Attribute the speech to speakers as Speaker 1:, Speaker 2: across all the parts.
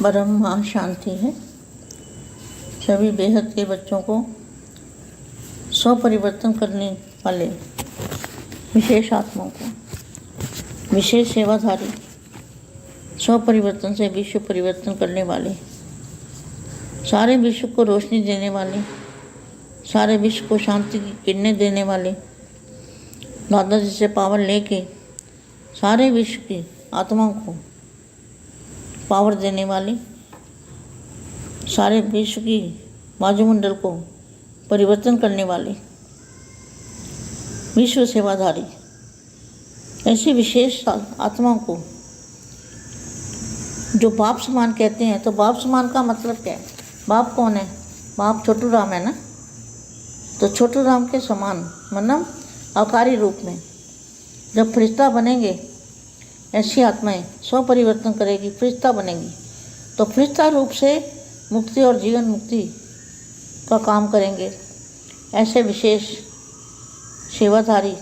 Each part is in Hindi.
Speaker 1: परम महाशांति है। सभी बेहद के बच्चों को स्वपरिवर्तन करने वाले विशेष आत्माओं को, विशेष सेवाधारी, स्वपरिवर्तन से विश्व परिवर्तन करने वाले, सारे विश्व को रोशनी देने वाले, सारे विश्व को शांति की किरणें देने वाले, दादाजी से पावर लेके सारे विश्व की आत्माओं को पावर देने वाले, सारे विश्व की वायुमंडल को परिवर्तन करने वाले, विश्व सेवाधारी ऐसी विशेष आत्माओं को जो बाप समान कहते हैं। तो बाप समान का मतलब क्या है? बाप कौन है? बाप छोटू राम है ना। तो छोटू राम के समान मतलब आकारी रूप में जब फरिश्ता बनेंगे, ऐसी आत्माएं स्वपरिवर्तन करेगी, फरिश्ता बनेगी, तो फरिश्ता रूप से मुक्ति और जीवन मुक्ति का काम करेंगे। ऐसे विशेष सेवाधारी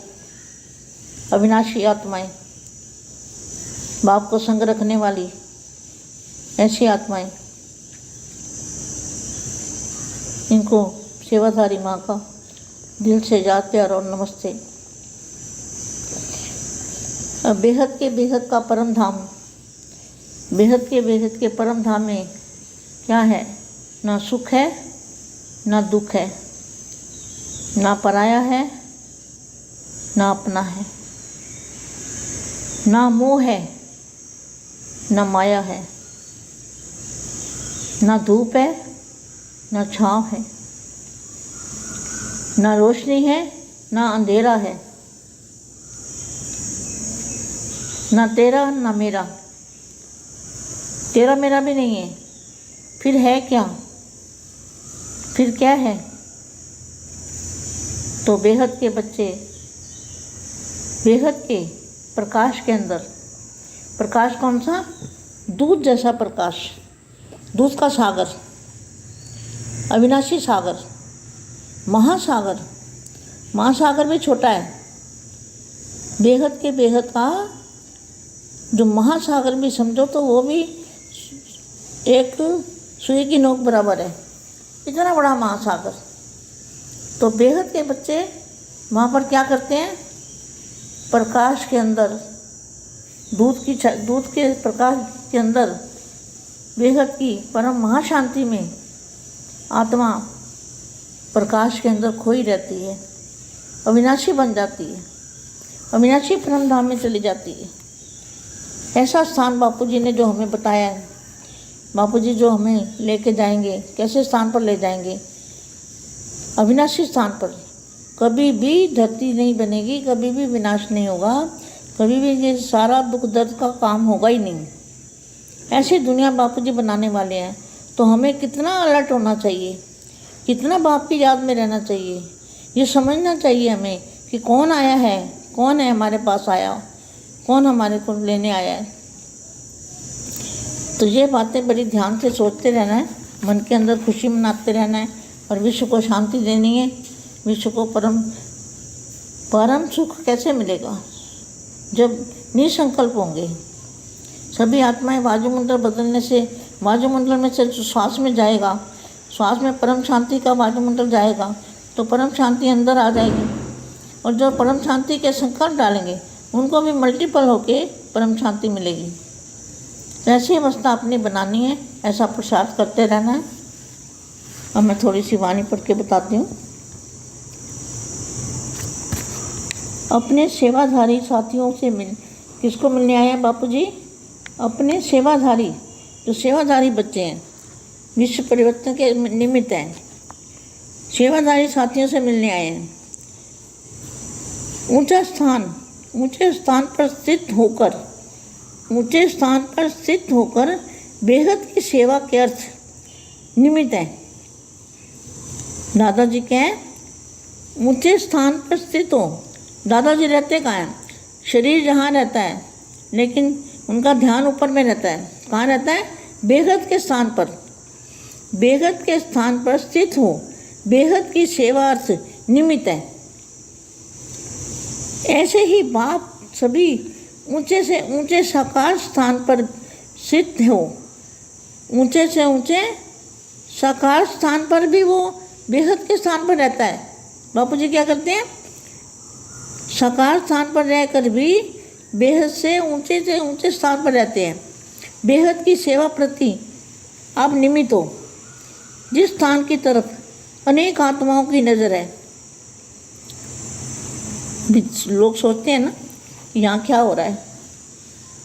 Speaker 1: अविनाशी आत्माएं, बाप को संग रखने वाली ऐसी आत्माएं, इनको सेवाधारी माँ का दिल से याद प्यार और नमस्ते। बेहद का परम धाम, बेहद के परम धाम में क्या है? ना सुख है, ना दुख है, ना पराया है, ना अपना है, ना मोह है, ना माया है, ना धूप है, ना छाँव है, ना रोशनी है, ना अंधेरा है, ना तेरा ना मेरा, तेरा मेरा भी नहीं है। फिर है क्या? फिर क्या है? तो बेहद के बच्चे बेहद के प्रकाश के अंदर, प्रकाश कौन सा? दूध जैसा प्रकाश, दूध का सागर, अविनाशी सागर, महासागर। महासागर भी छोटा है, बेहद के बेहद का जो महासागर भी समझो तो वो भी एक सुई की नोक बराबर है, इतना बड़ा महासागर। तो बेहद के बच्चे वहाँ पर क्या करते हैं? प्रकाश के अंदर, दूध के प्रकाश के अंदर बेहद की परम महाशांति में आत्मा प्रकाश के अंदर खोई रहती है, अविनाशी बन जाती है, अविनाशी परम धाम में चली जाती है। ऐसा स्थान बापूजी ने जो हमें बताया है, बापूजी जो हमें लेके जाएंगे, कैसे स्थान पर ले जाएंगे? अविनाशी स्थान पर। कभी भी धरती नहीं बनेगी, कभी भी विनाश नहीं होगा, कभी भी ये सारा दुख दर्द का काम होगा ही नहीं। ऐसी दुनिया बापूजी बनाने वाले हैं। तो हमें कितना अलर्ट होना चाहिए, कितना बाप की याद में रहना चाहिए, ये समझना चाहिए हमें कि कौन आया है, कौन है हमारे पास आया, कौन हमारे को लेने आया है। तो ये बातें बड़ी ध्यान से सोचते रहना है, मन के अंदर खुशी मनाते रहना है और विश्व को शांति देनी है। विश्व को परम सुख कैसे मिलेगा? जब निसंकल्प होंगे। सभी आत्माएं वायुमंडल बदलने से, वायुमंडल में से श्वास में जाएगा, श्वास में परम शांति का वायुमंडल जाएगा तो परम शांति अंदर आ जाएगी। और जो परम शांति के संकल्प डालेंगे उनको भी मल्टीपल होके परम शांति मिलेगी। ऐसी अवस्था अपनी बनानी है, ऐसा प्रसाद करते रहना है। अब मैं थोड़ी सी वाणी पढ़ के बताती हूँ। अपने सेवाधारी साथियों से किसको मिलने आए हैं बापूजी? अपने सेवाधारी, जो सेवाधारी बच्चे हैं, विश्व परिवर्तन के निमित्त हैं, सेवाधारी साथियों से मिलने आए हैं। ऊंचे स्थान पर स्थित होकर बेहद की सेवा के अर्थ निमित्त है। दादाजी क्या है? ऊंचे स्थान पर स्थित हो। दादाजी रहते कहाँ हैं? शरीर जहाँ रहता है, लेकिन उनका ध्यान ऊपर में रहता है। कहाँ रहता है? बेहद के स्थान पर। बेहद के स्थान पर स्थित हो, बेहद की सेवा अर्थ निमित्त है। ऐसे ही बाप सभी ऊंचे से ऊंचे साकार स्थान पर स्थित हो, ऊंचे से ऊंचे साकार स्थान पर भी वो बेहद के स्थान पर रहता है। बापू जी क्या करते हैं? साकार स्थान पर रहकर भी बेहद से ऊंचे स्थान पर रहते हैं। बेहद की सेवा प्रति आप निमित्त हो। जिस स्थान की तरफ अनेक आत्माओं की नज़र है, लोग सोचते हैं ना यहाँ क्या हो रहा है,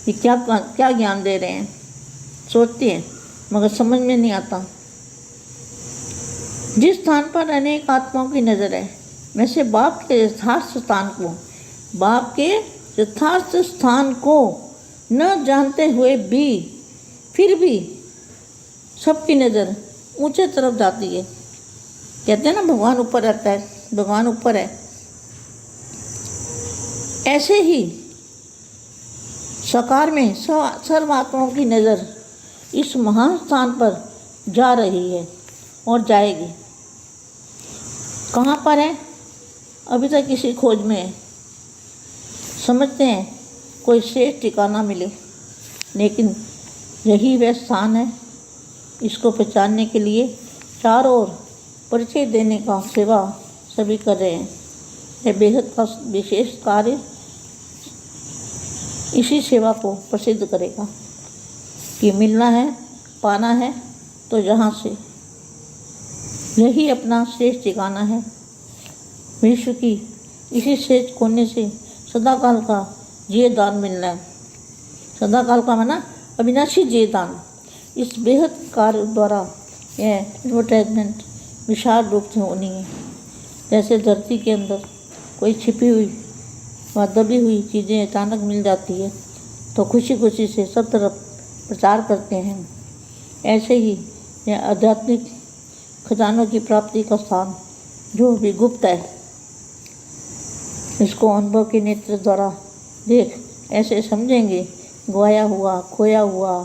Speaker 1: ये क्या ज्ञान दे रहे हैं, सोचते हैं, मगर समझ में नहीं आता। जिस स्थान पर अनेक आत्माओं की नज़र है, वैसे बाप के यथार्थ स्थान को न जानते हुए भी फिर भी सबकी नज़र ऊंचे तरफ जाती है। कहते हैं ना भगवान ऊपर रहता है, भगवान ऊपर है। ऐसे ही साकार में सर्व आत्माओं की नज़र इस महान स्थान पर जा रही है और जाएगी। कहाँ पर है? अभी तक इसी खोज में है। समझते हैं कोई श्रेष्ठ ठिकाना मिले, लेकिन यही वह स्थान है। इसको पहचानने के लिए चारों ओर परिचय देने का सेवा सभी कर रहे हैं। यह बेहद का विशेष कार्य इसी सेवा को प्रसिद्ध करेगा कि मिलना है, पाना है तो यहाँ से यही अपना श्रेष्ठ ठिकाना है। विश्व की इसी श्रेष्ठ कोने से सदाकाल का ये दान मिलना है। सदाकाल का माना अविनाशी ये दान। इस बेहद कार्य द्वारा यह एडवर्टाइजमेंट विशाल रूप से होनी है। जैसे धरती के अंदर कोई छिपी हुई व दबी हुई चीज़ें अचानक मिल जाती है तो खुशी खुशी से सब तरफ प्रचार करते हैं। ऐसे ही यह आध्यात्मिक खजानों की प्राप्ति का स्थान जो भी गुप्त है, इसको अनुभव के नेत्र द्वारा देख ऐसे समझेंगे गवाया हुआ, खोया हुआ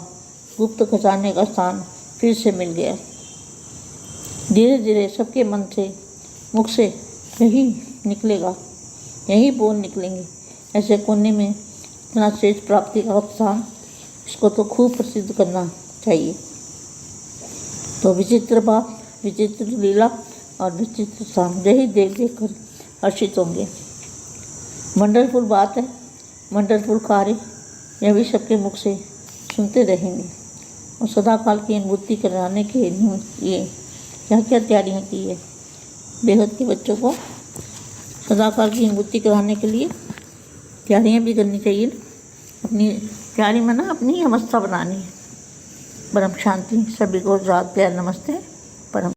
Speaker 1: गुप्त खजाने का स्थान फिर से मिल गया। धीरे धीरे सबके मन से, मुख से यही निकलेगा, यही बोल निकलेंगे। ऐसे कोने में इतना श्रेष्ठ प्राप्ति का स्थान, इसको तो खूब प्रसिद्ध करना चाहिए। तो विचित्र बात, विचित्र लीला और विचित्र स्थान, यही देख देख कर हर्षित होंगे। वंडरफुल बात है, वंडरफुल कार्य, यह भी सबके मुख से सुनते रहेंगे। और सदाकाल की अनुभूति कराने के लिए क्या क्या तैयारियाँ की है। बेहद के बच्चों को सदाकाल की अनुभूति कराने के लिए तैयारियाँ भी करनी चाहिए। अपनी तैयारी में ना अपनी अवस्था बनानी है। परम शांति। सभी को रात प्यार नमस्ते। परम